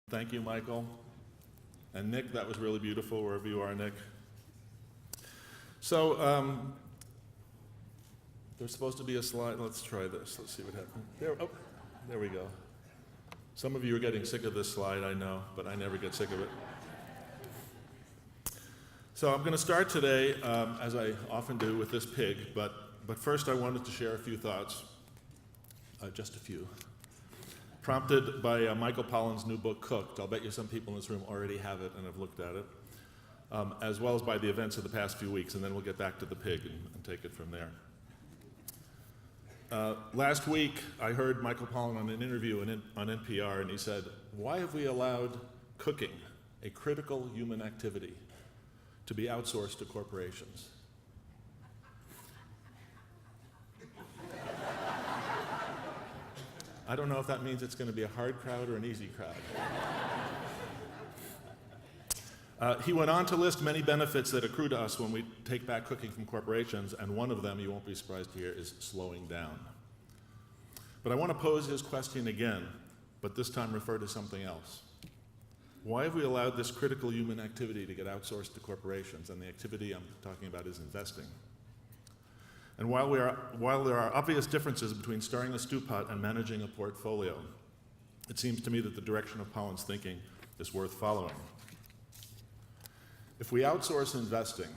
Thank you, Michael. And Nick, that was really beautiful, wherever you are, Nick. So, there's supposed to be a slide. Let's try this. Let's see what happens. There we go. Some of you are getting sick of this slide, I know, but I never get sick of it. So I'm going to start today, as I often do, with this pig, but first I wanted to share a few thoughts, just a few, prompted by Michael Pollan's new book, Cooked. I'll bet you some people in this room already have it and have looked at it, as well as by the events of the past few weeks, and then we'll get back to the pig and take it from there. Last week, I heard Michael Pollan on an interview on NPR, and he said, "Why have we allowed cooking, a critical human activity, to be outsourced to corporations?" I don't know if that means it's going to be a hard crowd or an easy crowd. He went on to list many benefits that accrue to us when we take back cooking from corporations, and one of them, you won't be surprised to hear, is slowing down. But I want to pose his question again, but this time refer to something else. Why have we allowed this critical human activity to get outsourced to corporations? And the activity I'm talking about is investing. And while there are obvious differences between stirring a stew pot and managing a portfolio, it seems to me that the direction of Pollan's thinking is worth following. If we outsource investing,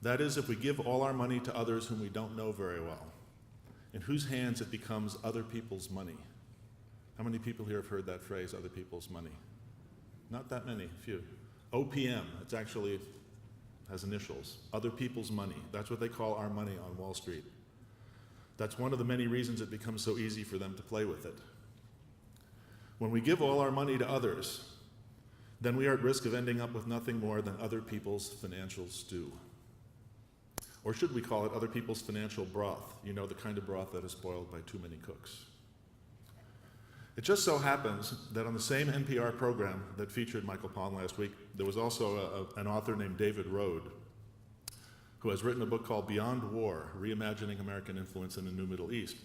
that is, if we give all our money to others whom we don't know very well, in whose hands it becomes other people's money. How many people here have heard that phrase, other people's money? Not that many, few. OPM, it's actually has initials, other people's money. That's what they call our money on Wall Street. That's one of the many reasons it becomes so easy for them to play with it. When we give all our money to others, then we are at risk of ending up with nothing more than other people's financial stew. Or should we call it other people's financial broth? You know, the kind of broth that is spoiled by too many cooks. It just so happens that on the same NPR program that featured Michael Pollan last week, there was also an author named David Rode, who has written a book called Beyond War, Reimagining American Influence in the New Middle East.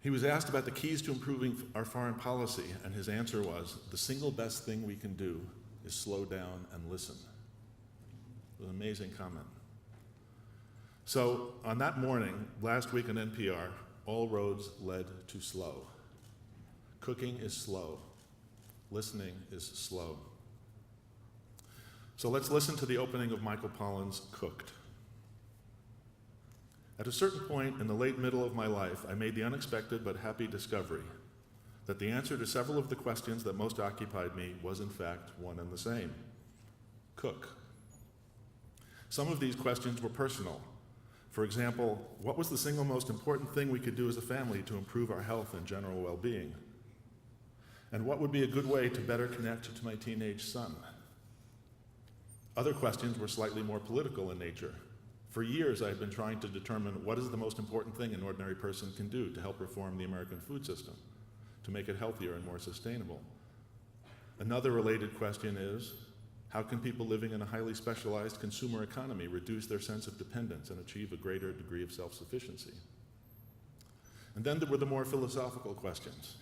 He was asked about the keys to improving our foreign policy, and his answer was, the single best thing we can do is slow down and listen. It was an amazing comment. So on that morning, last week on NPR, all roads led to slow. Cooking is slow. Listening is slow. So let's listen to the opening of Michael Pollan's Cooked. At a certain point in the late middle of my life, I made the unexpected but happy discovery that the answer to several of the questions that most occupied me was in fact one and the same. Cook. Some of these questions were personal. For example, what was the single most important thing we could do as a family to improve our health and general well-being? And what would be a good way to better connect to my teenage son? Other questions were slightly more political in nature. For years, I had been trying to determine what is the most important thing an ordinary person can do to help reform the American food system, to make it healthier and more sustainable. Another related question is, how can people living in a highly specialized consumer economy reduce their sense of dependence and achieve a greater degree of self-sufficiency? And then there were the more philosophical questions.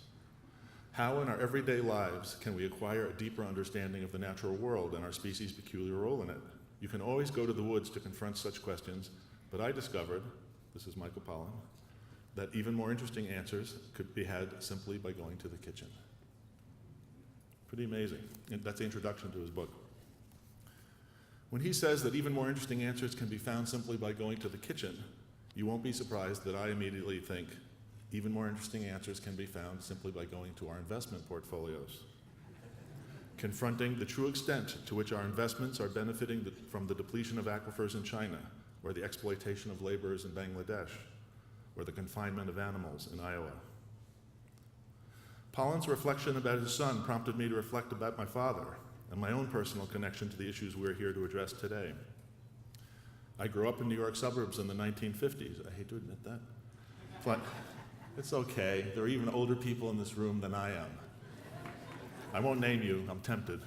How in our everyday lives can we acquire a deeper understanding of the natural world and our species' peculiar role in it? You can always go to the woods to confront such questions, but I discovered, this is Michael Pollan, that even more interesting answers could be had simply by going to the kitchen. Pretty amazing. And that's the introduction to his book. When he says that even more interesting answers can be found simply by going to the kitchen, you won't be surprised that I immediately think even more interesting answers can be found simply by going to our investment portfolios. Confronting the true extent to which our investments are benefiting from the depletion of aquifers in China, or the exploitation of laborers in Bangladesh, or the confinement of animals in Iowa. Pollan's reflection about his son prompted me to reflect about my father and my own personal connection to the issues we're here to address today. I grew up in New York suburbs in the 1950s. I hate to admit that. But it's okay. There are even older people in this room than I am. I won't name you. I'm tempted.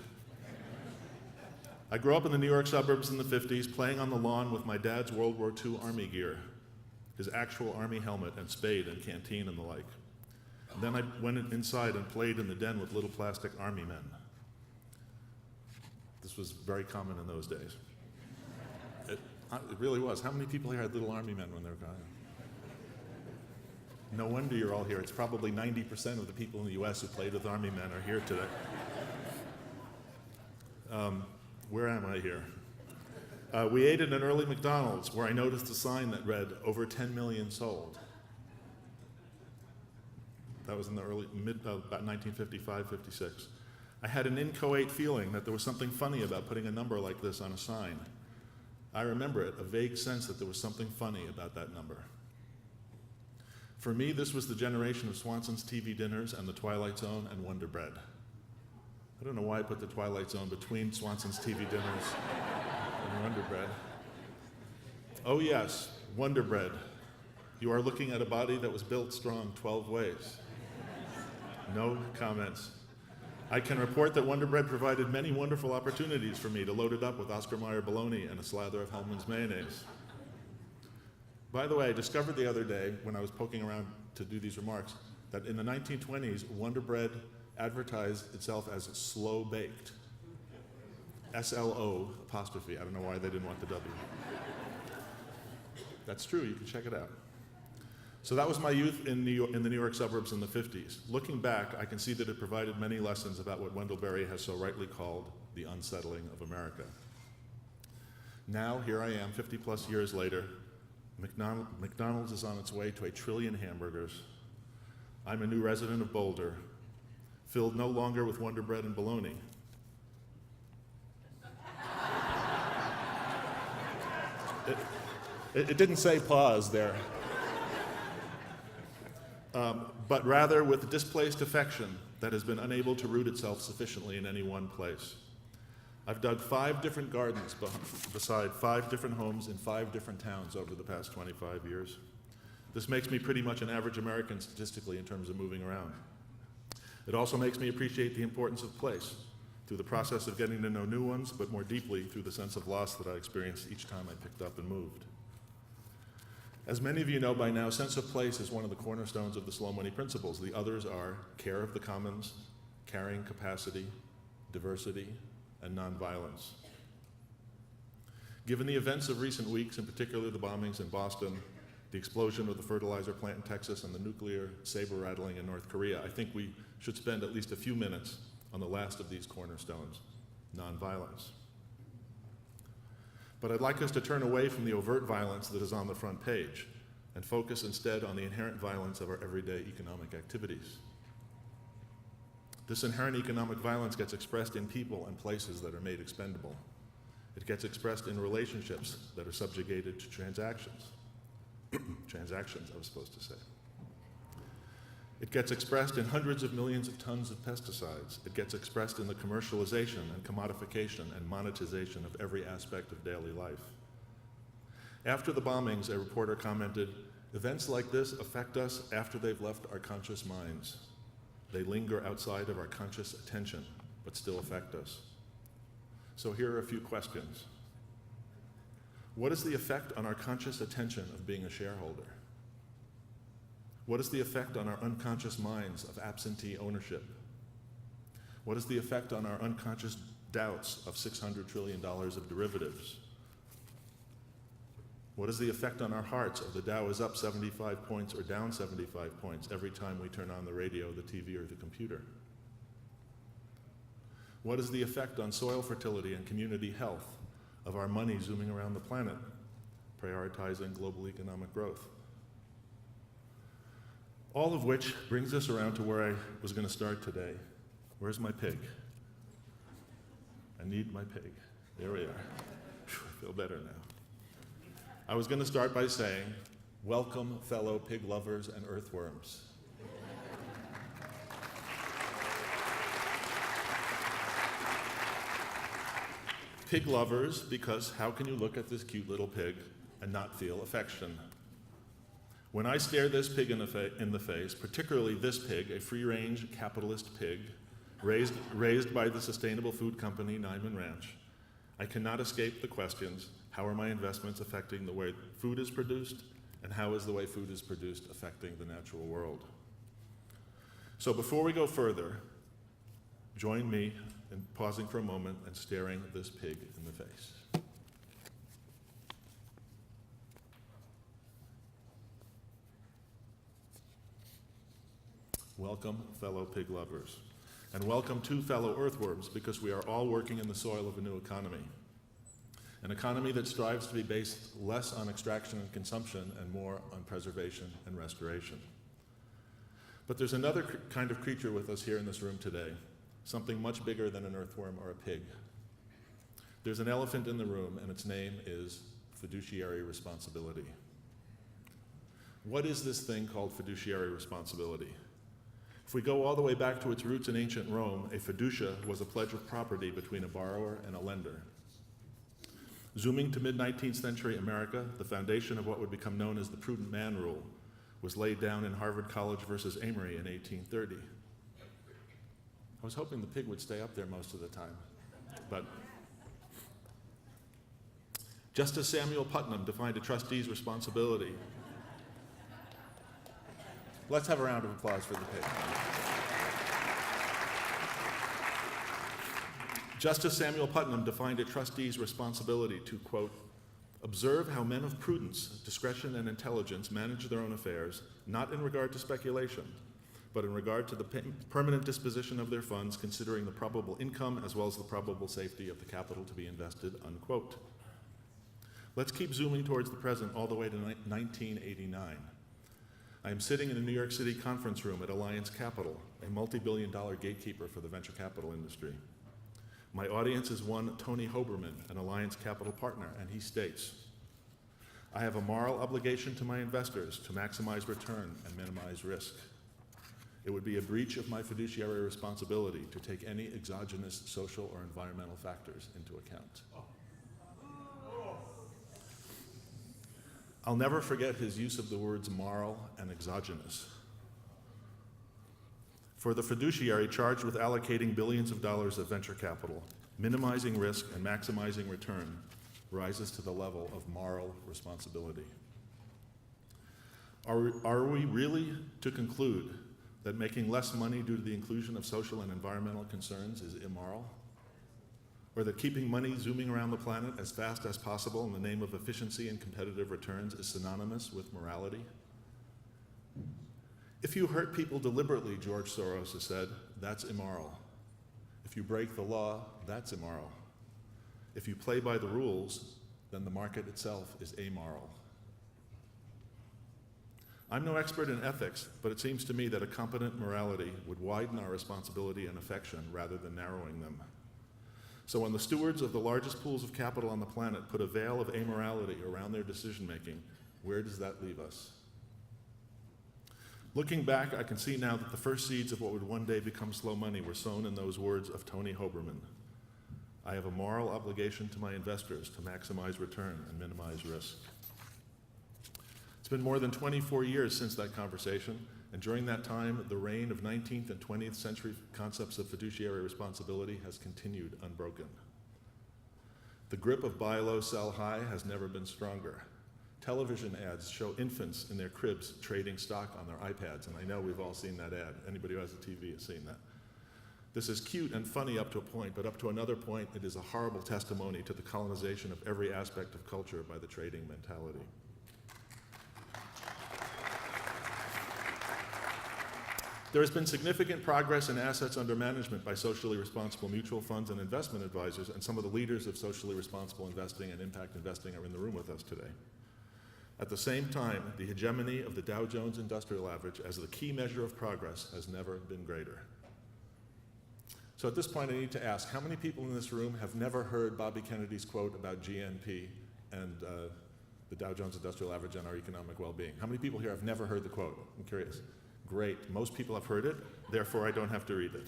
I grew up in the New York suburbs in the 50s, playing on the lawn with my dad's World War II Army gear, his actual Army helmet and spade and canteen and the like. Then I went inside and played in the den with little plastic army men. This was very common in those days. It really was. How many people here had little army men when they were gone? No wonder you're all here. It's probably 90% of the people in the US who played with army men are here today. Where am I here? We ate at an early McDonald's where I noticed a sign that read, "Over 10 million sold." That was in the about 1955, 56. I had an inchoate feeling that there was something funny about putting a number like this on a sign. I remember it, a vague sense that there was something funny about that number. For me, this was the generation of Swanson's TV dinners and The Twilight Zone and Wonder Bread. I don't know why I put The Twilight Zone between Swanson's TV dinners and Wonder Bread. Oh yes, Wonder Bread. You are looking at a body that was built strong 12 ways. No comments. I can report that Wonder Bread provided many wonderful opportunities for me to load it up with Oscar Mayer bologna and a slather of Hellmann's mayonnaise. By the way, I discovered the other day when I was poking around to do these remarks that in the 1920s, Wonder Bread advertised itself as slow baked. SLO apostrophe. I don't know why they didn't want the W. That's true, you can check it out. So that was my youth in the New York suburbs in the 50s. Looking back, I can see that it provided many lessons about what Wendell Berry has so rightly called the unsettling of America. Now, here I am, 50 plus years later. McDonald's is on its way to 1 trillion hamburgers. I'm a new resident of Boulder, filled no longer with Wonder Bread and bologna. It didn't say pause there. But rather with displaced affection that has been unable to root itself sufficiently in any one place. I've dug 5 different gardens beside 5 different homes in 5 different towns over the past 25 years. This makes me pretty much an average American statistically in terms of moving around. It also makes me appreciate the importance of place through the process of getting to know new ones, but more deeply through the sense of loss that I experienced each time I picked up and moved. As many of you know by now, sense of place is one of the cornerstones of the SlowMoney principles. The others are care of the commons, carrying capacity, diversity, and nonviolence. Given the events of recent weeks, in particular the bombings in Boston, the explosion of the fertilizer plant in Texas, and the nuclear saber rattling in North Korea, I think we should spend at least a few minutes on the last of these cornerstones, nonviolence. But I'd like us to turn away from the overt violence that is on the front page and focus instead on the inherent violence of our everyday economic activities. This inherent economic violence gets expressed in people and places that are made expendable. It gets expressed in relationships that are subjugated to transactions. Transactions, I was supposed to say. It gets expressed in hundreds of millions of tons of pesticides. It gets expressed in the commercialization and commodification and monetization of every aspect of daily life. After the bombings, a reporter commented, "Events like this affect us after they've left our conscious minds. They linger outside of our conscious attention, but still affect us." So here are a few questions. What is the effect on our conscious attention of being a shareholder? What is the effect on our unconscious minds of absentee ownership? What is the effect on our unconscious doubts of $600 trillion of derivatives? What is the effect on our hearts of the Dow is up 75 points or down 75 points every time we turn on the radio, the TV, or the computer? What is the effect on soil fertility and community health of our money zooming around the planet, prioritizing global economic growth? All of which brings us around to where I was going to start today. Where's my pig? I need my pig. There we are. Whew, I feel better now. I was going to start by saying, welcome, fellow pig lovers and earthworms. Pig lovers, because how can you look at this cute little pig and not feel affection? When I stare this pig in the face, particularly this pig, a free-range capitalist pig, raised by the sustainable food company Nyman Ranch, I cannot escape the questions, how are my investments affecting the way food is produced, and how is the way food is produced affecting the natural world? So before we go further, join me in pausing for a moment and staring this pig in the face. Welcome, fellow pig lovers. And welcome to fellow earthworms, because we are all working in the soil of a new economy. An economy that strives to be based less on extraction and consumption and more on preservation and restoration. But there's another kind of creature with us here in this room today, something much bigger than an earthworm or a pig. There's an elephant in the room, and its name is fiduciary responsibility. What is this thing called fiduciary responsibility? If we go all the way back to its roots in ancient Rome, a fiducia was a pledge of property between a borrower and a lender. Zooming to mid-19th century America, the foundation of what would become known as the prudent man rule was laid down in Harvard College versus Amory in 1830. I was hoping the pig would stay up there most of the time, but Justice Samuel Putnam defined a trustee's responsibility. Let's have a round of applause for the pig. Justice Samuel Putnam defined a trustee's responsibility to, quote, observe how men of prudence, discretion, and intelligence manage their own affairs, not in regard to speculation, but in regard to the permanent disposition of their funds, considering the probable income as well as the probable safety of the capital to be invested, unquote. Let's keep zooming towards the present all the way to 1989. I am sitting in a New York City conference room at Alliance Capital, a multi-billion-dollar gatekeeper for the venture capital industry. My audience is one Tony Hoberman, an Alliance Capital partner, and he states, I have a moral obligation to my investors to maximize return and minimize risk. It would be a breach of my fiduciary responsibility to take any exogenous social or environmental factors into account. I'll never forget his use of the words moral and exogenous. For the fiduciary charged with allocating billions of dollars of venture capital, minimizing risk and maximizing return rises to the level of moral responsibility. Are we really to conclude that making less money due to the inclusion of social and environmental concerns is immoral? Or that keeping money zooming around the planet as fast as possible in the name of efficiency and competitive returns is synonymous with morality? If you hurt people deliberately, George Soros has said, that's immoral. If you break the law, that's immoral. If you play by the rules, then the market itself is amoral. I'm no expert in ethics, but it seems to me that a competent morality would widen our responsibility and affection rather than narrowing them. So when the stewards of the largest pools of capital on the planet put a veil of amorality around their decision-making, where does that leave us? Looking back, I can see now that the first seeds of what would one day become SlowMoney were sown in those words of Tony Hoberman. I have a moral obligation to my investors to maximize return and minimize risk. It's been more than 24 years since that conversation, and during that time, the reign of 19th and 20th century concepts of fiduciary responsibility has continued unbroken. The grip of buy low, sell high has never been stronger. Television ads show infants in their cribs trading stock on their iPads, and I know we've all seen that ad. Anybody who has a TV has seen that. This is cute and funny up to a point, but up to another point, it is a horrible testimony to the colonization of every aspect of culture by the trading mentality. There has been significant progress in assets under management by socially responsible mutual funds and investment advisors, and some of the leaders of socially responsible investing and impact investing are in the room with us today. At the same time, the hegemony of the Dow Jones Industrial Average as the key measure of progress has never been greater. So at this point, I need to ask, how many people in this room have never heard Bobby Kennedy's quote about GNP and the Dow Jones Industrial Average and our economic well-being? How many people here have never heard the quote? I'm curious. Great. Most people have heard it, therefore I don't have to read it.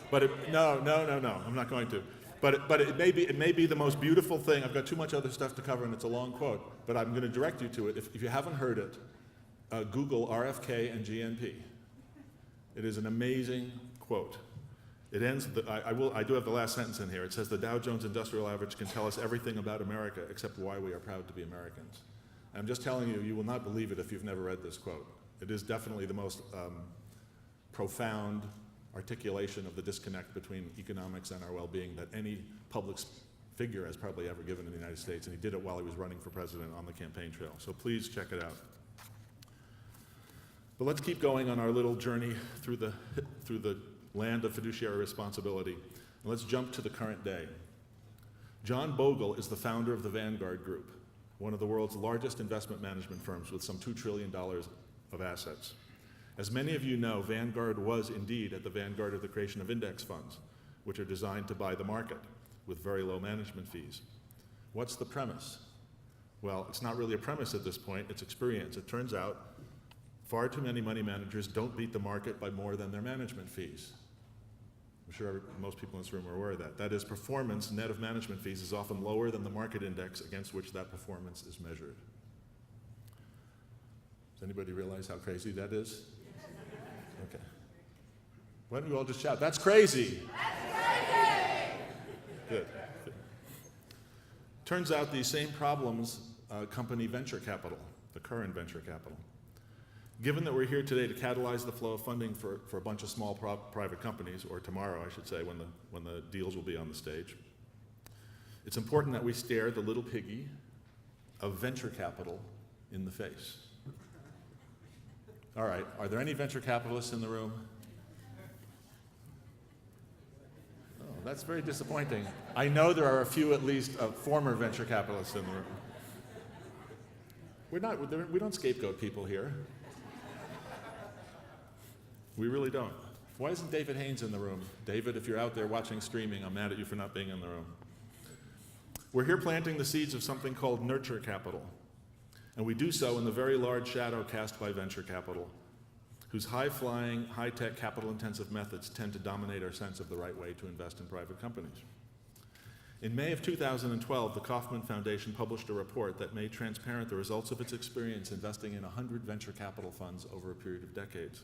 But no, I'm not going to. But it may be the most beautiful thing. I've got too much other stuff to cover, and it's a long quote, but I'm going to direct you to it. If you haven't heard it, Google RFK and GNP. It is an amazing quote. It ends, I do have the last sentence in here. It says, the Dow Jones Industrial Average can tell us everything about America except why we are proud to be Americans. I'm just telling you, you will not believe it if you've never read this quote. It is definitely the most profound articulation of the disconnect between economics and our well-being that any public figure has probably ever given in the United States, and he did it while he was running for president on the campaign trail. So please check it out. But let's keep going on our little journey through the land of fiduciary responsibility, and let's jump to the current day. John Bogle is the founder of the Vanguard Group, one of the world's largest investment management firms with some $2 trillion of assets. As many of you know, Vanguard was indeed at the vanguard of the creation of index funds, which are designed to buy the market with very low management fees. What's the premise? Well, it's not really a premise at this point, it's experience. It turns out far too many money managers don't beat the market by more than their management fees. I'm sure most people in this room are aware of that. That is, performance net of management fees is often lower than the market index against which that performance is measured. Does anybody realize how crazy that is? Okay. Why don't you all just shout, "That's crazy!" That's crazy! Good. Turns out these same problems accompany venture capital, the current venture capital. Given that we're here today to catalyze the flow of funding for a bunch of small private companies, or tomorrow, I should say, when the deals will be on the stage, it's important that we stare the little piggy of venture capital in the face. All right, are there any venture capitalists in the room? Oh, that's very disappointing. I know there are a few, at least, former venture capitalists in the room. We don't scapegoat people here. We really don't. Why isn't David Haynes in the room? David, if you're out there watching streaming, I'm mad at you for not being in the room. We're here planting the seeds of something called nurture capital. And we do so in the very large shadow cast by venture capital, whose high-flying, high-tech, capital-intensive methods tend to dominate our sense of the right way to invest in private companies. In May of 2012, the Kauffman Foundation published a report that made transparent the results of its experience investing in 100 venture capital funds over a period of decades.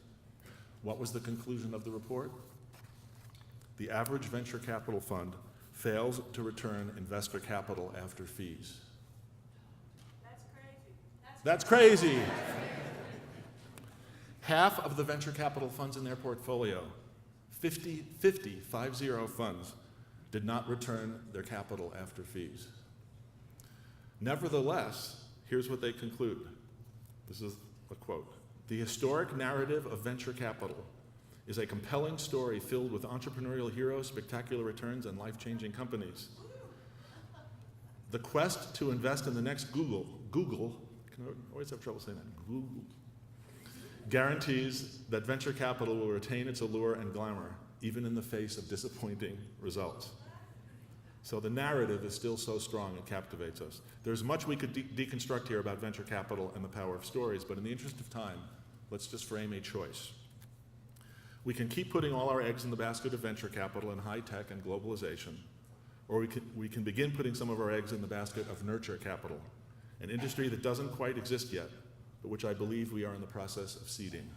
What was the conclusion of the report? The average venture capital fund fails to return investor capital after fees. That's crazy. Half of the venture capital funds in their portfolio, 50 funds, did not return their capital after fees. Nevertheless, here's what they conclude. This is a quote. The historic narrative of venture capital is a compelling story filled with entrepreneurial heroes, spectacular returns, and life-changing companies. The quest to invest in the next Google, I always have trouble saying that, Google, guarantees that venture capital will retain its allure and glamour, even in the face of disappointing results. So the narrative is still so strong, it captivates us. There's much we could deconstruct here about venture capital and the power of stories, but in the interest of time, let's just frame a choice. We can keep putting all our eggs in the basket of venture capital and high tech and globalization, or we can begin putting some of our eggs in the basket of nurture capital, an industry that doesn't quite exist yet, but which I believe we are in the process of seeding.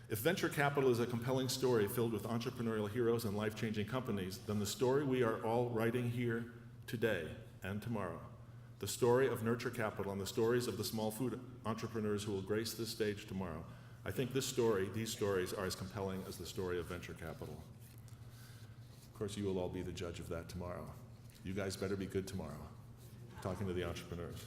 If venture capital is a compelling story filled with entrepreneurial heroes and life-changing companies, then the story we are all writing here today and tomorrow, the story of nurture capital and the stories of the small food entrepreneurs who will grace this stage tomorrow, I think these stories are as compelling as the story of venture capital. Of course, you will all be the judge of that tomorrow. You guys better be good tomorrow, talking to the entrepreneurs.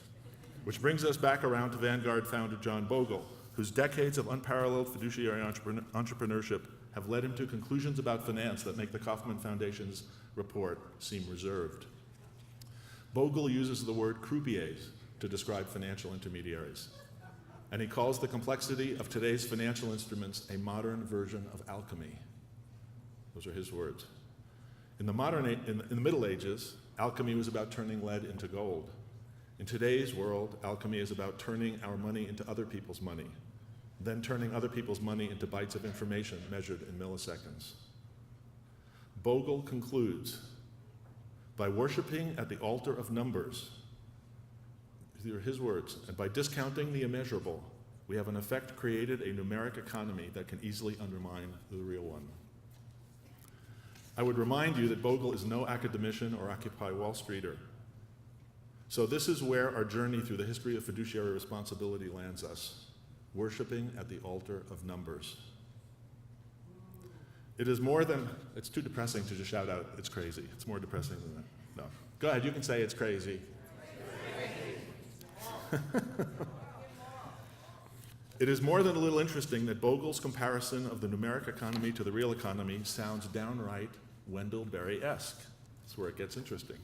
Which brings us back around to Vanguard founder John Bogle, whose decades of unparalleled fiduciary entrepreneurship have led him to conclusions about finance that make the Kauffman Foundation's report seem reserved. Bogle uses the word croupiers to describe financial intermediaries, and he calls the complexity of today's financial instruments a modern version of alchemy. Those are his words. In the Middle Ages, alchemy was about turning lead into gold. In today's world, alchemy is about turning our money into other people's money, then turning other people's money into bytes of information measured in milliseconds. Bogle concludes, by worshiping at the altar of numbers, these are his words, and by discounting the immeasurable, we have in effect created a numeric economy that can easily undermine the real one. I would remind you that Bogle is no academician or Occupy Wall Streeter. So this is where our journey through the history of fiduciary responsibility lands us, worshiping at the altar of numbers. It is more than, it's too depressing to just shout out, it's crazy. It's more depressing than that. No. Go ahead, you can say it's crazy. It is more than a little interesting that Bogle's comparison of the numeric economy to the real economy sounds downright Wendell Berry-esque. That's where it gets interesting.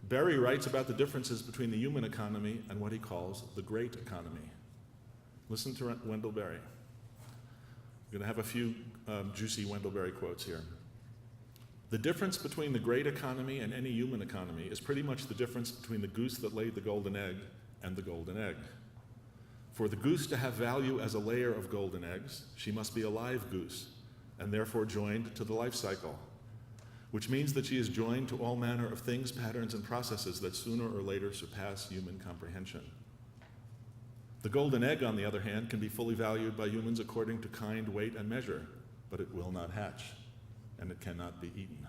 Berry writes about the differences between the human economy and what he calls the great economy. Listen to Wendell Berry. I'm going to have a few juicy Wendell Berry quotes here. The difference between the great economy and any human economy is pretty much the difference between the goose that laid the golden egg and the golden egg. For the goose to have value as a layer of golden eggs, she must be a live goose, and therefore joined to the life cycle, which means that she is joined to all manner of things, patterns, and processes that sooner or later surpass human comprehension. The golden egg, on the other hand, can be fully valued by humans according to kind, weight, and measure, but it will not hatch, and it cannot be eaten.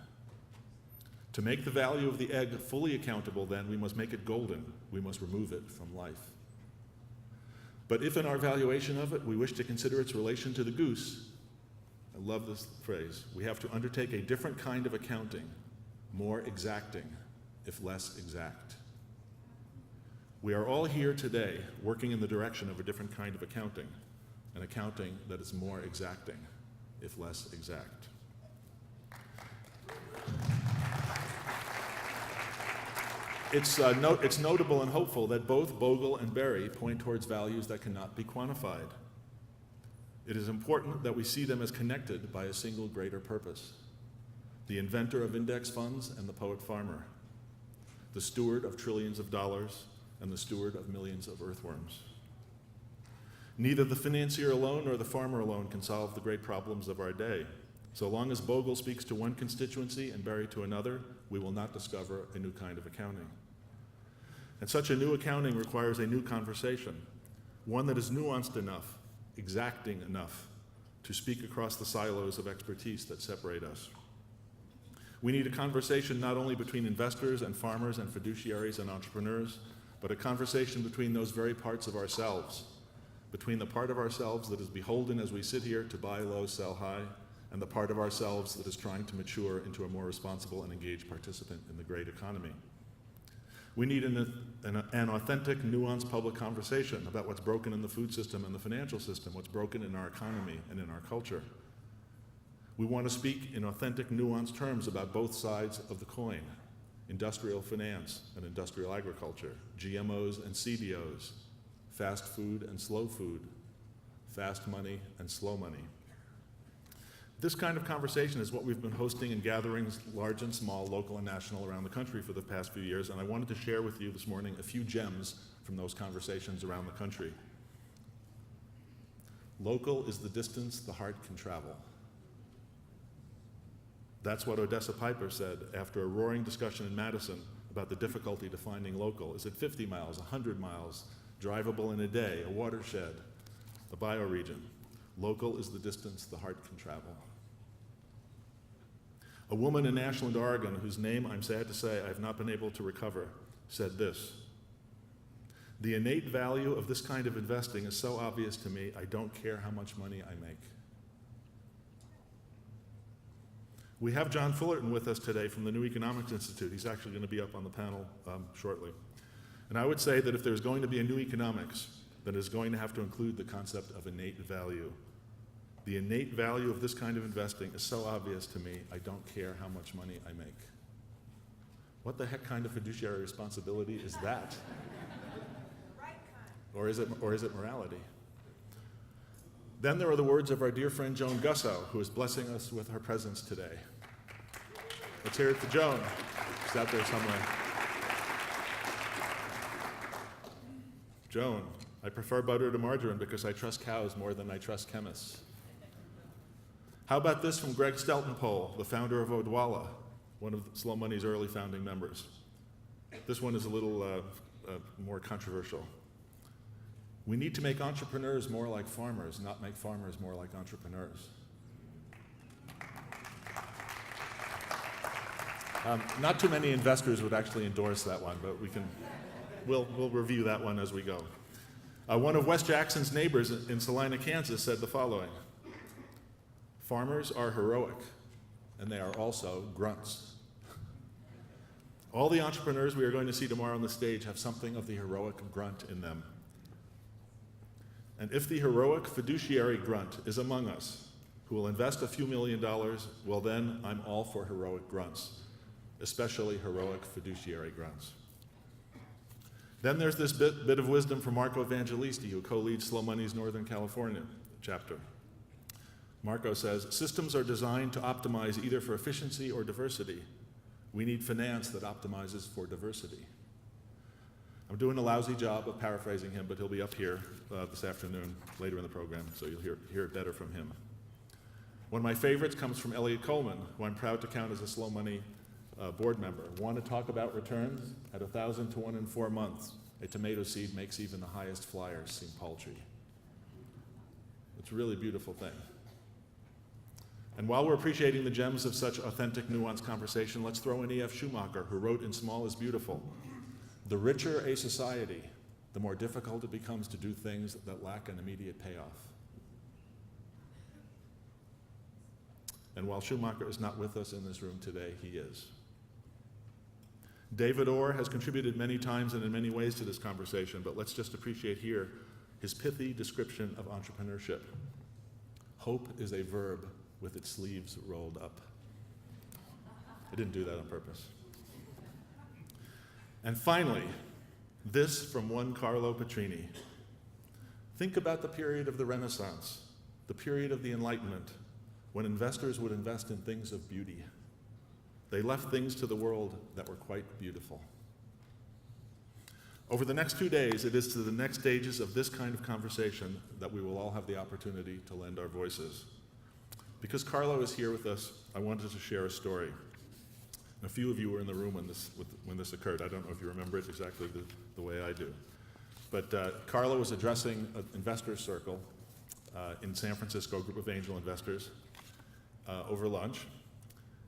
To make the value of the egg fully accountable, then, we must make it golden. We must remove it from life. But if in our valuation of it we wish to consider its relation to the goose, I love this phrase, we have to undertake a different kind of accounting, more exacting, if less exact. We are all here today working in the direction of a different kind of accounting, an accounting that is more exacting, if less exact. It's notable and hopeful that both Bogle and Berry point towards values that cannot be quantified. It is important that we see them as connected by a single greater purpose. The inventor of index funds and the poet farmer, the steward of trillions of dollars and the steward of millions of earthworms. Neither the financier alone nor the farmer alone can solve the great problems of our day. So long as Bogle speaks to one constituency and Berry to another, we will not discover a new kind of accounting. And such a new accounting requires a new conversation, one that is nuanced enough, exacting enough, to speak across the silos of expertise that separate us. We need a conversation not only between investors and farmers and fiduciaries and entrepreneurs, but a conversation between those very parts of ourselves, between the part of ourselves that is beholden as we sit here to buy low, sell high, and the part of ourselves that is trying to mature into a more responsible and engaged participant in the great economy. We need an authentic, nuanced public conversation about what's broken in the food system and the financial system, what's broken in our economy and in our culture. We want to speak in authentic, nuanced terms about both sides of the coin, industrial finance and industrial agriculture, GMOs and CDOs, fast food and slow food, fast money and slow money. This kind of conversation is what we've been hosting in gatherings, large and small, local and national, around the country for the past few years, and I wanted to share with you this morning a few gems from those conversations around the country. Local is the distance the heart can travel. That's what Odessa Piper said after a roaring discussion in Madison about the difficulty defining local. Is it 50 miles, 100 miles, drivable in a day, a watershed, a bioregion? Local is the distance the heart can travel. A woman in Ashland, Oregon, whose name I'm sad to say I have not been able to recover, said this: "The innate value of this kind of investing is so obvious to me, I don't care how much money I make." We have John Fullerton with us today from the New Economics Institute. He's actually going to be up on the panel shortly. And I would say that if there's going to be a new economics, then it's going to have to include the concept of innate value. The innate value of this kind of investing is so obvious to me, I don't care how much money I make. What the heck kind of fiduciary responsibility is that? Or is it morality? Then there are the words of our dear friend Joan Gussow, who is blessing us with her presence today. Let's hear it for Joan. She's out there somewhere. Joan, I prefer butter to margarine because I trust cows more than I trust chemists. How about this from Greg Steltenpole, the founder of Odwalla, one of SlowMoney's early founding members. This one is a little more controversial. We need to make entrepreneurs more like farmers, not make farmers more like entrepreneurs. Not too many investors would actually endorse that one, but we'll review that one as we go. One of Wes Jackson's neighbors in Salina, Kansas said the following: Farmers are heroic, and they are also grunts. All the entrepreneurs we are going to see tomorrow on the stage have something of the heroic grunt in them. And if the heroic fiduciary grunt is among us, who will invest a few $1,000,000, well then I'm all for heroic grunts, especially heroic fiduciary grunts. Then there's this bit of wisdom from Marco Evangelisti, who co-leads SlowMoney's Northern California chapter. Marco says, systems are designed to optimize either for efficiency or diversity. We need finance that optimizes for diversity. I'm doing a lousy job of paraphrasing him, but he'll be up here this afternoon, later in the program, so you'll hear it better from him. One of my favorites comes from Elliot Coleman, who I'm proud to count as a SlowMoney board member. Want to talk about returns? At 1,000 to 1 in 4 months, a tomato seed makes even the highest flyers seem paltry. It's a really beautiful thing. And while we're appreciating the gems of such authentic, nuanced conversation, let's throw in E.F. Schumacher, who wrote in Small is Beautiful, the richer a society, the more difficult it becomes to do things that lack an immediate payoff. And while Schumacher is not with us in this room today, he is. David Orr has contributed many times and in many ways to this conversation, but let's just appreciate here his pithy description of entrepreneurship. Hope is a verb with its sleeves rolled up. I didn't do that on purpose. And finally, this from one Carlo Petrini. Think about the period of the Renaissance, the period of the Enlightenment, when investors would invest in things of beauty. They left things to the world that were quite beautiful. Over the next 2 days, it is to the next stages of this kind of conversation that we will all have the opportunity to lend our voices. Because Carlo is here with us, I wanted to share a story. And a few of you were in the room when this occurred. I don't know if you remember it exactly the way I do. But Carlo was addressing an investor circle in San Francisco, a group of angel investors, over lunch.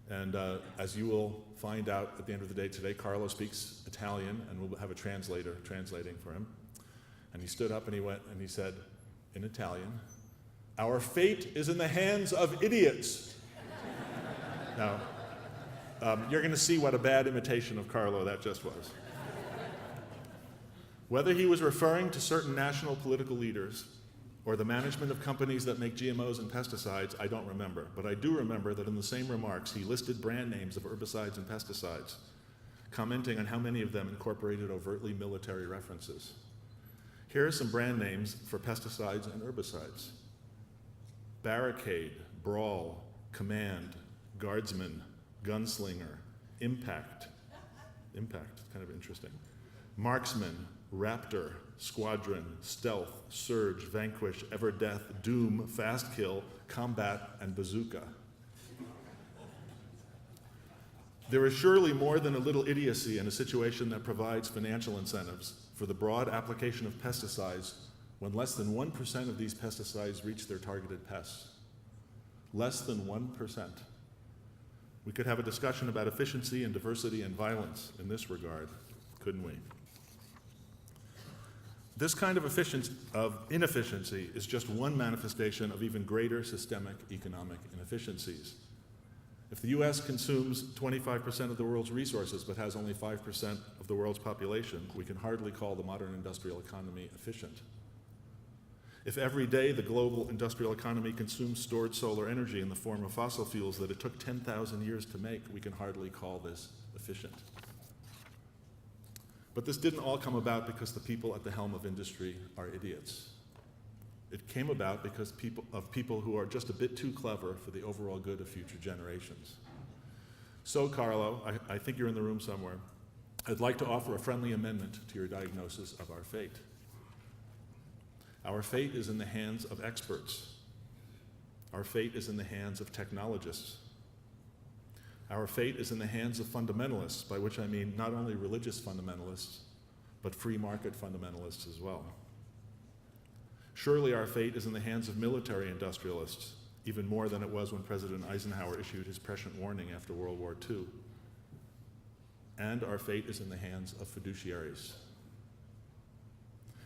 And as you will find out at the end of the day today, Carlo speaks Italian, and we'll have a translator translating for him. And he stood up and he said in Italian, "Our fate is in the hands of idiots." Now, you're going to see what a bad imitation of Carlo that just was. Whether he was referring to certain national political leaders or the management of companies that make GMOs and pesticides, I don't remember. But I do remember that in the same remarks, he listed brand names of herbicides and pesticides, commenting on how many of them incorporated overtly military references. Here are some brand names for pesticides and herbicides: Barricade, Brawl, Command, Guardsman, Gunslinger, Impact, kind of interesting, Marksman, Raptor, Squadron, Stealth, Surge, Vanquish, Everdeath, Doom, Fast Kill, Combat, and Bazooka. There is surely more than a little idiocy in a situation that provides financial incentives for the broad application of pesticides when less than 1% of these pesticides reach their targeted pests. Less than 1%. We could have a discussion about efficiency and diversity and violence in this regard, couldn't we? This kind of inefficiency is just one manifestation of even greater systemic economic inefficiencies. If the US consumes 25% of the world's resources but has only 5% of the world's population, we can hardly call the modern industrial economy efficient. If every day the global industrial economy consumes stored solar energy in the form of fossil fuels that it took 10,000 years to make, we can hardly call this efficient. But this didn't all come about because the people at the helm of industry are idiots. It came about because people who are just a bit too clever for the overall good of future generations. So, Carlo, I think you're in the room somewhere. I'd like to offer a friendly amendment to your diagnosis of our fate. Our fate is in the hands of experts. Our fate is in the hands of technologists. Our fate is in the hands of fundamentalists, by which I mean not only religious fundamentalists, but free market fundamentalists as well. Surely our fate is in the hands of military industrialists, even more than it was when President Eisenhower issued his prescient warning after World War II. And our fate is in the hands of fiduciaries.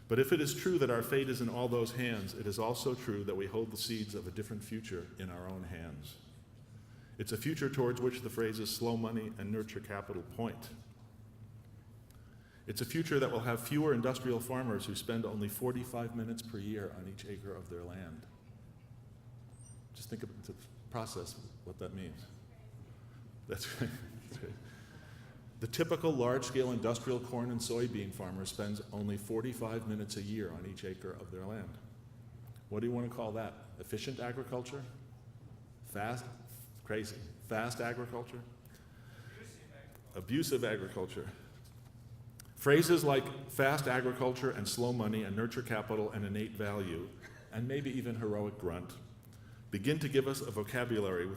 But if it is true that our fate is in all those hands, it is also true that we hold the seeds of a different future in our own hands. It's a future towards which the phrases slow money and nurture capital point. It's a future that will have fewer industrial farmers who spend only 45 minutes per year on each acre of their land. Just think of the process, what that means. That's right. The typical large-scale industrial corn and soybean farmer spends only 45 minutes a year on each acre of their land. What do you want to call that? Efficient agriculture? Fast? Crazy. Fast agriculture? Abusive agriculture. Phrases like fast agriculture and slow money and nurture capital and innate value, and maybe even heroic grunt, begin to give us a vocabulary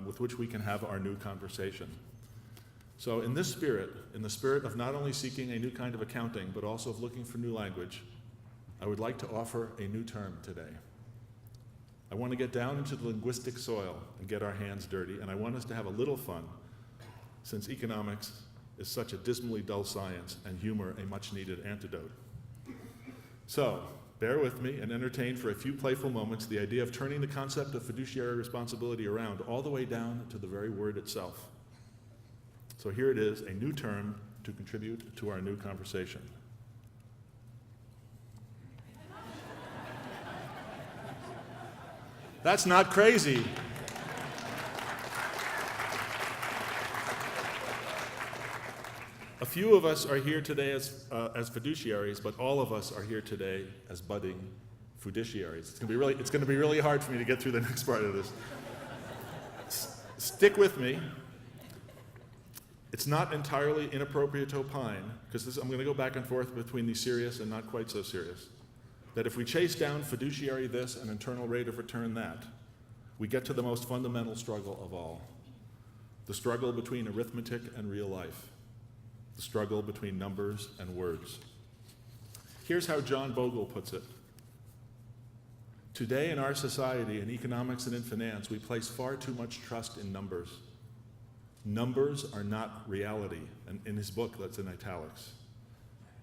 with which we can have our new conversation. So in this spirit, in the spirit of not only seeking a new kind of accounting, but also of looking for new language, I would like to offer a new term today. I want to get down into the linguistic soil and get our hands dirty, and I want us to have a little fun, since economics is such a dismally dull science and humor a much-needed antidote. So, bear with me and entertain for a few playful moments the idea of turning the concept of fiduciary responsibility around all the way down to the very word itself. So here it is, a new term to contribute to our new conversation. That's not crazy. A few of us are here today as fiduciaries, but all of us are here today as budding fiduciaries. It's going to be really hard for me to get through the next part of this. Stick with me. It's not entirely inappropriate to opine, because I'm going to go back and forth between the serious and not quite so serious, that if we chase down fiduciary this and internal rate of return that, we get to the most fundamental struggle of all, the struggle between arithmetic and real life, the struggle between numbers and words. Here's how John Bogle puts it. Today in our society, in economics and in finance, we place far too much trust in numbers. Numbers are not reality. And in his book, that's in italics.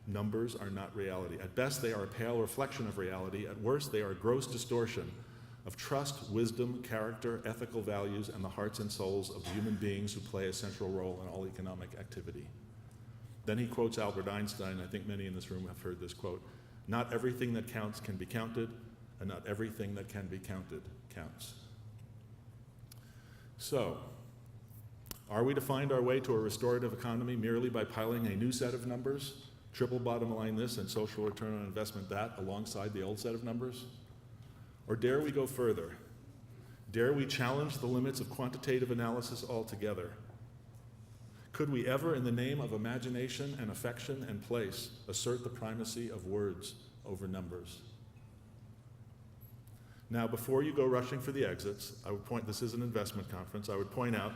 Numbers are not reality. At best, they are a pale reflection of reality. At worst, they are a gross distortion of trust, wisdom, character, ethical values, and the hearts and souls of the human beings who play a central role in all economic activity. Then he quotes Albert Einstein. I think many in this room have heard this quote. Not everything that counts can be counted, and not everything that can be counted counts. So, are we to find our way to a restorative economy merely by piling a new set of numbers, triple bottom line this and social return on investment that, alongside the old set of numbers? Or dare we go further? Dare we challenge the limits of quantitative analysis altogether? Could we ever, in the name of imagination and affection and place, assert the primacy of words over numbers? Now, before you go rushing for the exits, this is an investment conference, I would point out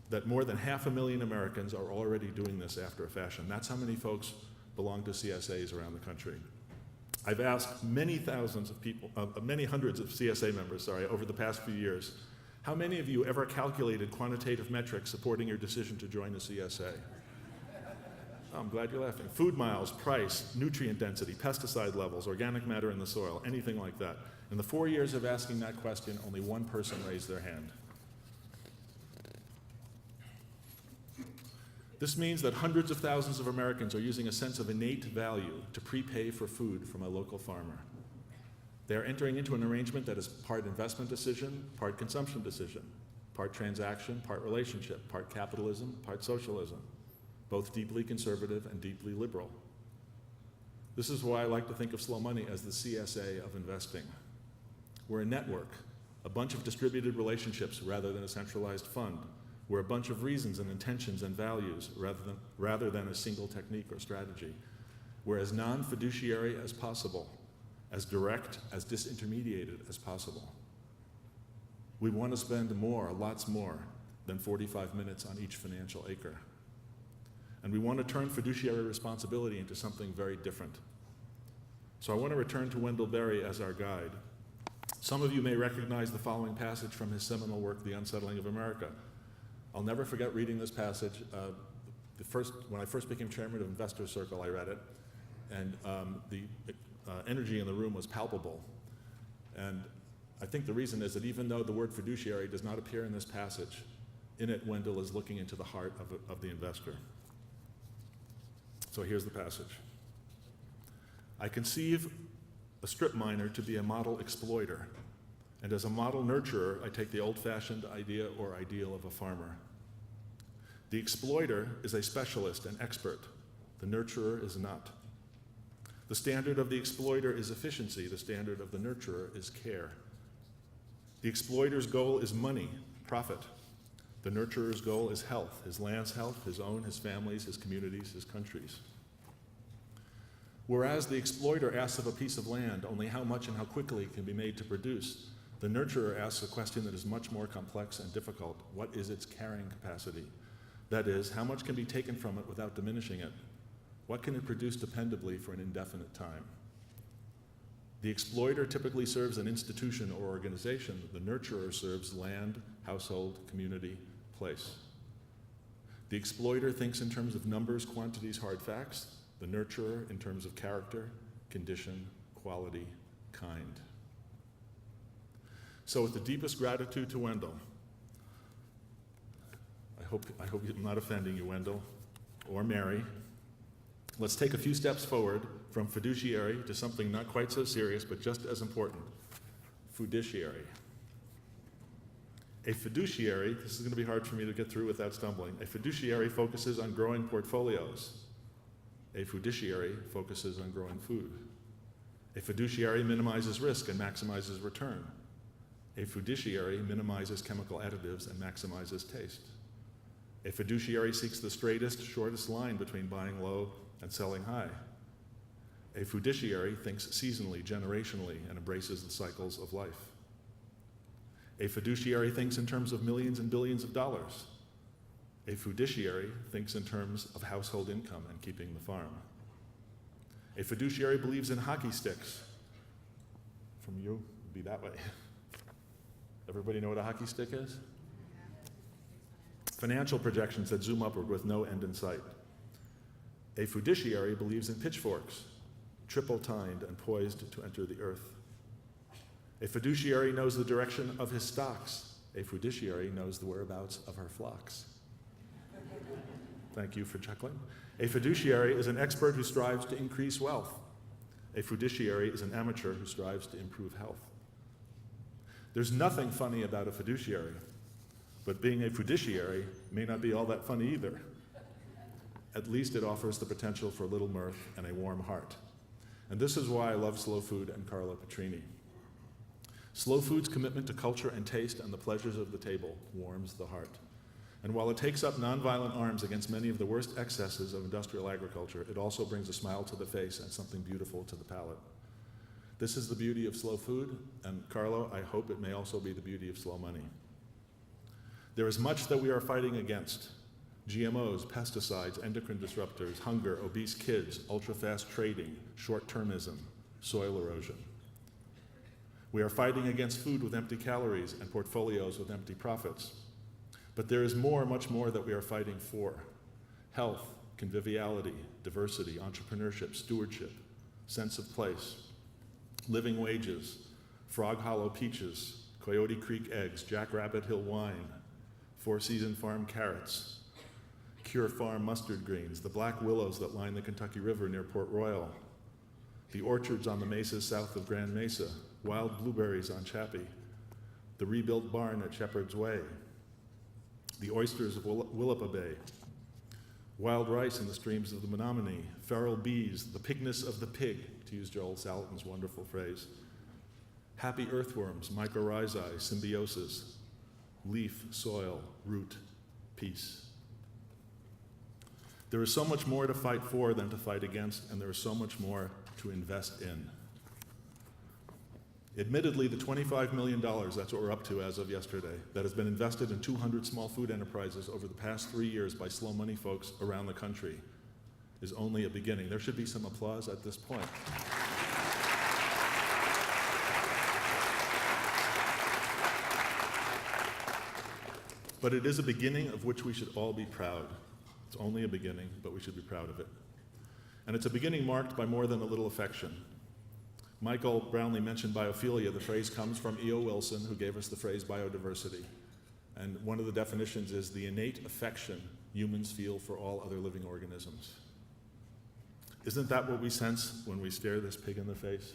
that more than 500,000 Americans are already doing this after a fashion. That's how many folks belong to CSAs around the country. I've asked many thousands of people, many hundreds of CSA members, over the past few years, how many of you ever calculated quantitative metrics supporting your decision to join the CSA? Oh, I'm glad you're laughing. Food miles, price, nutrient density, pesticide levels, organic matter in the soil, anything like that. In the 4 years of asking that question, only one person raised their hand. This means that hundreds of thousands of Americans are using a sense of innate value to prepay for food from a local farmer. They are entering into an arrangement that is part investment decision, part consumption decision, part transaction, part relationship, part capitalism, part socialism, both deeply conservative and deeply liberal. This is why I like to think of slow money as the CSA of investing. We're a network, a bunch of distributed relationships rather than a centralized fund. We're a bunch of reasons and intentions and values rather than a single technique or strategy. We're as non-fiduciary as possible, as direct, as disintermediated as possible. We want to spend more, lots more, than 45 minutes on each financial acre. And we want to turn fiduciary responsibility into something very different. So I want to return to Wendell Berry as our guide. Some of you may recognize the following passage from his seminal work, The Unsettling of America. I'll never forget reading this passage. When I first became chairman of Investor Circle, I read it. And the energy in the room was palpable. And I think the reason is that even though the word fiduciary does not appear in this passage, in it Wendell is looking into the heart of the investor. So here's the passage. I conceive a strip miner to be a model exploiter, and as a model nurturer, I take the old-fashioned idea or ideal of a farmer. The exploiter is a specialist, an expert. The nurturer is not. The standard of the exploiter is efficiency. The standard of the nurturer is care. The exploiter's goal is money, profit. The nurturer's goal is health, his land's health, his own, his family's, his community's, his country's. Whereas the exploiter asks of a piece of land only how much and how quickly it can be made to produce, the nurturer asks a question that is much more complex and difficult. What is its carrying capacity? That is, how much can be taken from it without diminishing it? What can it produce dependably for an indefinite time? The exploiter typically serves an institution or organization. The nurturer serves land, household, community, place. The exploiter thinks in terms of numbers, quantities, hard facts. The nurturer in terms of character, condition, quality, kind. So with the deepest gratitude to Wendell, I hope I'm not offending you, Wendell, or Mary. Let's take a few steps forward from fiduciary to something not quite so serious, but just as important, fiduciary. A fiduciary, this is going to be hard for me to get through without stumbling. A fiduciary focuses on growing portfolios. A fiduciary focuses on growing food. A fiduciary minimizes risk and maximizes return. A fiduciary minimizes chemical additives and maximizes taste. A fiduciary seeks the straightest, shortest line between buying low and selling high. A fiduciary thinks seasonally, generationally, and embraces the cycles of life. A fiduciary thinks in terms of millions and billions of dollars. A fiduciary thinks in terms of household income and keeping the farm. A fiduciary believes in hockey sticks. From you, it'd be that way. Everybody know what a hockey stick is? Financial projections that zoom upward with no end in sight. A fiduciary believes in pitchforks, triple-tined and poised to enter the earth. A fiduciary knows the direction of his stocks. A fiduciary knows the whereabouts of her flocks. Thank you for chuckling. A fiduciary is an expert who strives to increase wealth. A fiduciary is an amateur who strives to improve health. There's nothing funny about a fiduciary, but being a fiduciary may not be all that funny either. At least it offers the potential for a little mirth and a warm heart. And this is why I love Slow Food and Carla Petrini. Slow Food's commitment to culture and taste and the pleasures of the table warms the heart. And while it takes up nonviolent arms against many of the worst excesses of industrial agriculture, it also brings a smile to the face and something beautiful to the palate. This is the beauty of Slow Food, and Carlo, I hope it may also be the beauty of Slow Money. There is much that we are fighting against: GMOs, pesticides, endocrine disruptors, hunger, obese kids, ultra-fast trading, short-termism, soil erosion. We are fighting against food with empty calories and portfolios with empty profits. But there is more, much more that we are fighting for: health, conviviality, diversity, entrepreneurship, stewardship, sense of place, living wages, Frog Hollow peaches, Coyote Creek eggs, Jackrabbit Hill wine, Four Season Farm carrots, Cure Farm mustard greens, the black willows that line the Kentucky River near Port Royal, the orchards on the mesas south of Grand Mesa, wild blueberries on Chappie, the rebuilt barn at Shepherd's Way, the oysters of Willapa Bay, wild rice in the streams of the Menominee, feral bees, the pigness of the pig, to use Joel Salatin's wonderful phrase, happy earthworms, mycorrhizae, symbiosis, leaf, soil, root, peace. There is so much more to fight for than to fight against, and there is so much more to invest in. Admittedly, the $25 million, that's what we're up to as of yesterday, that has been invested in 200 small food enterprises over the past 3 years by Slow Money folks around the country is only a beginning. There should be some applause at this point. But it is a beginning of which we should all be proud. It's only a beginning, but we should be proud of it. And it's a beginning marked by more than a little affection. Michael Brownlee mentioned biophilia. The phrase comes from E.O. Wilson, who gave us the phrase biodiversity. And one of the definitions is the innate affection humans feel for all other living organisms. Isn't that what we sense when we stare this pig in the face?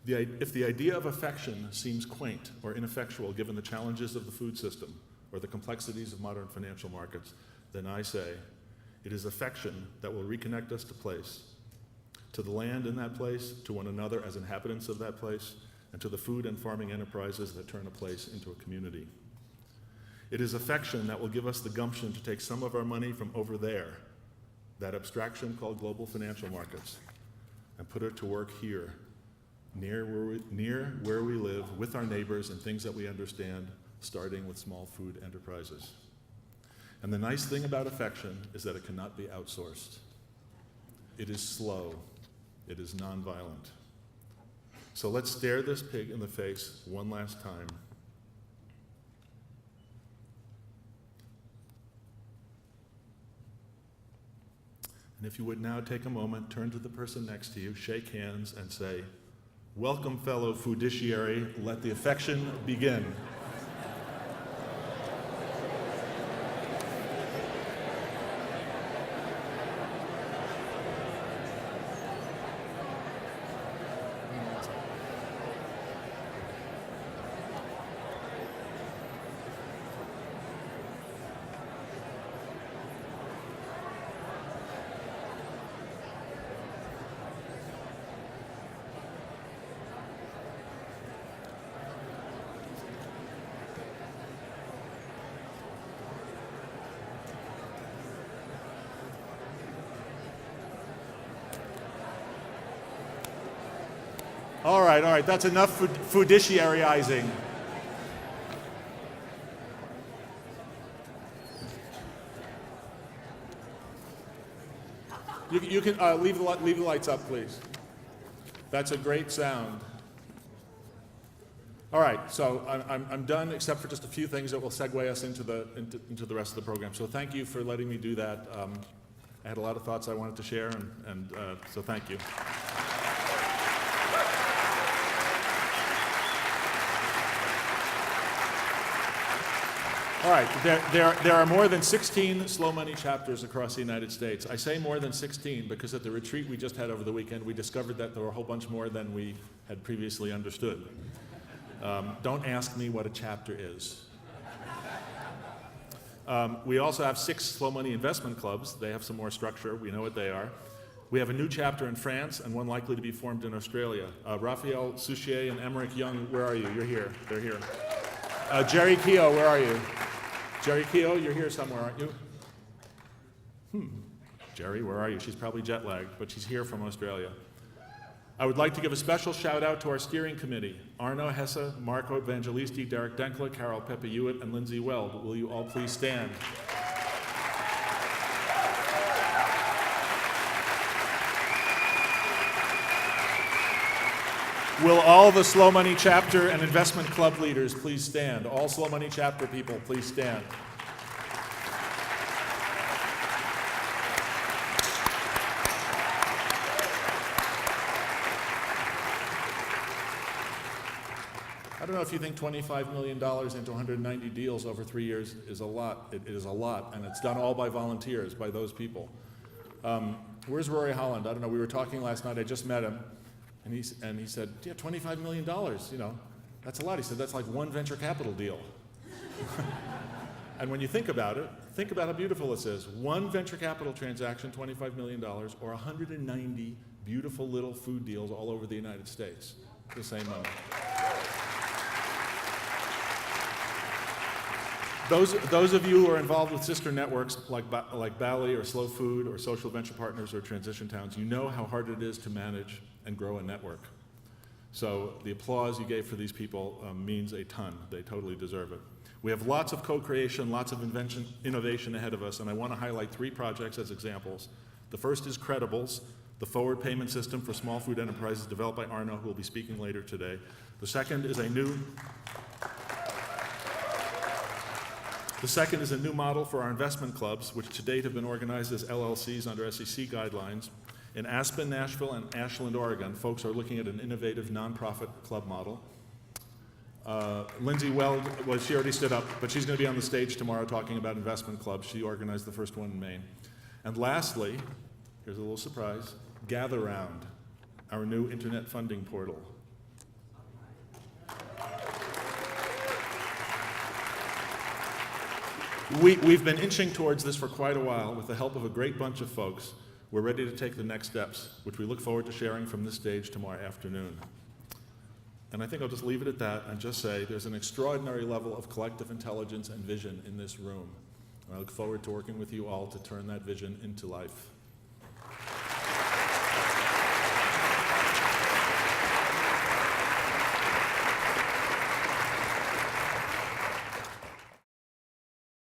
If the idea of affection seems quaint or ineffectual given the challenges of the food system or the complexities of modern financial markets, then I say it is affection that will reconnect us to place, to the land in that place, to one another as inhabitants of that place, and to the food and farming enterprises that turn a place into a community. It is affection that will give us the gumption to take some of our money from over there, that abstraction called global financial markets, and put it to work here, near where we live, with our neighbors and things that we understand, starting with small food enterprises. And the nice thing about affection is that it cannot be outsourced. It is slow. It is nonviolent. So let's stare this pig in the face one last time. And if you would now take a moment, turn to the person next to you, shake hands, and say, "Welcome, fellow foodiciary. Let the affection begin." All right, that's enough foodiciaryizing. You can leave the lights up, please. That's a great sound. All right, so I'm done, except for just a few things that will segue us into the rest of the program. So thank you for letting me do that. I had a lot of thoughts I wanted to share, and so thank you. All right, there are more than 16 Slow Money chapters across the United States. I say more than 16 because at the retreat we just had over the weekend, we discovered that there were a whole bunch more than we had previously understood. Don't ask me what a chapter is. We also have 6 Slow Money investment clubs. They have some more structure. We know what they are. We have a new chapter in France and one likely to be formed in Australia. Raphael Souchier and Emmerich Young, where are you? You're here. They're here. Jerry Keogh, where are you? Jerry Keogh, you're here somewhere, aren't you? Jerry, where are you? She's probably jet lagged, but she's here from Australia. I would like to give a special shout out to our steering committee, Arno Hesse, Marco Evangelisti, Derek Denkler, Carol Pepe Hewitt, and Lindsay Weld. Will you all please stand? Will all the Slow Money chapter and investment club leaders please stand? All Slow Money chapter people, please stand. I don't know if you think $25 million into 190 deals over 3 years is a lot. It is a lot, and it's done all by volunteers, by those people. Where's Rory Holland? I don't know. We were talking last night. I just met him. And he said, yeah, $25 million, that's a lot. He said, that's like one venture capital deal. And when you think about it, think about how beautiful this is. One venture capital transaction, $25 million, or 190 beautiful little food deals all over the United States, the same money. Those of you who are involved with sister networks like Bally or Slow Food or Social Venture Partners or Transition Towns, you know how hard it is to manage and grow a network. So the applause you gave for these people means a ton. They totally deserve it. We have lots of co-creation, lots of innovation ahead of us, and I want to highlight 3 projects as examples. The first is Credibles, the forward payment system for small food enterprises developed by Arno, who will be speaking later today. The second is a new model for our investment clubs, which to date have been organized as LLCs under SEC guidelines. In Aspen, Nashville, and Ashland, Oregon, folks are looking at an innovative nonprofit club model. Lindsay Weld, she already stood up, but she's going to be on the stage tomorrow talking about investment clubs. She organized the first one in Maine. And lastly, here's a little surprise, Gather Round, our new internet funding portal. We've been inching towards this for quite a while. With the help of a great bunch of folks, we're ready to take the next steps, which we look forward to sharing from this stage tomorrow afternoon. And I think I'll just leave it at that and just say there's an extraordinary level of collective intelligence and vision in this room. And I look forward to working with you all to turn that vision into life.